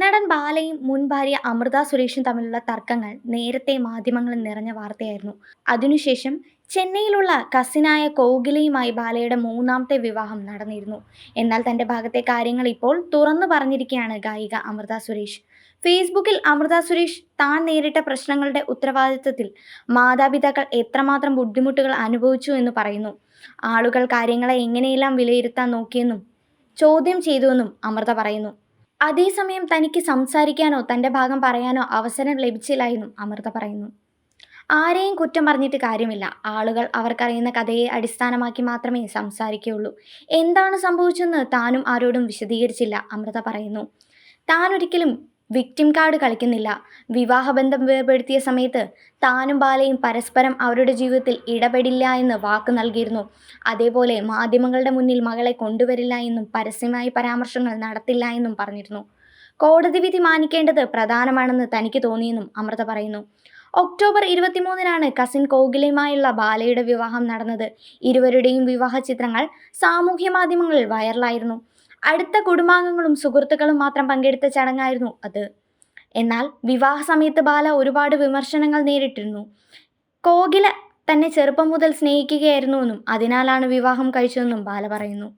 നടൻ ബാലയും മുൻ ഭാര്യ അമൃത സുരേഷും തമ്മിലുള്ള തർക്കങ്ങൾ നേരത്തെ മാധ്യമങ്ങളിൽ നിറഞ്ഞ വാർത്തയായിരുന്നു. അതിനുശേഷം ചെന്നൈയിലുള്ള കസിനായ കോകിലയുമായി ബാലയുടെ മൂന്നാമത്തെ വിവാഹം നടന്നിരുന്നു. എന്നാൽ തന്റെ ഭാഗത്തെ കാര്യങ്ങൾ ഇപ്പോൾ തുറന്നു പറഞ്ഞിരിക്കുകയാണ് ഗായിക അമൃത സുരേഷ്. ഫേസ്ബുക്കിൽ അമൃത സുരേഷ് താൻ നേരിട്ട പ്രശ്നങ്ങളുടെ ഉത്തരവാദിത്തത്തിൽ മാതാപിതാക്കൾ എത്രമാത്രം ബുദ്ധിമുട്ടുകൾ അനുഭവിച്ചു എന്ന് പറയുന്നു. ആളുകൾ കാര്യങ്ങളെ എങ്ങനെയെല്ലാം വിലയിരുത്താൻ നോക്കിയെന്നും ചോദ്യം ചെയ്തുവെന്നും അമൃത പറയുന്നു. അതേസമയം തനിക്ക് സംസാരിക്കാനോ തന്റെ ഭാഗം പറയാനോ അവസരം ലഭിച്ചില്ല എന്നും അമൃത പറയുന്നു. ആരെയും കുറ്റം പറഞ്ഞിട്ട് കാര്യമില്ല. ആളുകൾ അവർക്കറിയുന്ന കഥയെ അടിസ്ഥാനമാക്കി മാത്രമേ സംസാരിക്കുകയുള്ളൂ. എന്താണ് സംഭവിച്ചതെന്ന് താനും ആരോടും വിശദീകരിച്ചില്ല അമൃത പറയുന്നു. താൻ ഒരിക്കലും വിക്ടിം കാർഡ് കളിക്കുന്നില്ല. വിവാഹബന്ധം വേർപെടുത്തിയ സമയത്ത് താനും ബാലയും പരസ്പരം അവരുടെ ജീവിതത്തിൽ ഇടപെടില്ല എന്ന് വാക്ക് നൽകിയിരുന്നു. അതേപോലെ മാധ്യമങ്ങളുടെ മുന്നിൽ മകളെ കൊണ്ടുവരില്ല എന്നും പരസ്യമായി പരാമർശങ്ങൾ നടത്തില്ല എന്നും പറഞ്ഞിരുന്നു. കോടതി വിധി മാനിക്കേണ്ടത് പ്രധാനമാണെന്ന് തനിക്ക് തോന്നിയെന്നും അമൃത പറയുന്നു. ഒക്ടോബർ 23-നാണ് കസിൻ കോകിലയുമായുള്ള ബാലയുടെ വിവാഹം നടന്നത്. ഇരുവരുടെയും വിവാഹ ചിത്രങ്ങൾ സാമൂഹ്യ മാധ്യമങ്ങളിൽ വൈറലായിരുന്നു. അടുത്ത കുടുംബാംഗങ്ങളും സുഹൃത്തുക്കളും മാത്രം പങ്കെടുത്ത ചടങ്ങായിരുന്നു അത്. എന്നാൽ വിവാഹ സമയത്ത് ബാല ഒരുപാട് വിമർശനങ്ങൾ നേരിട്ടിരുന്നു. കോകില തന്നെ ചെറുപ്പം മുതൽ സ്നേഹിക്കുകയായിരുന്നുവെന്നും അതിനാലാണ് വിവാഹം കഴിച്ചതെന്നും ബാല പറയുന്നു.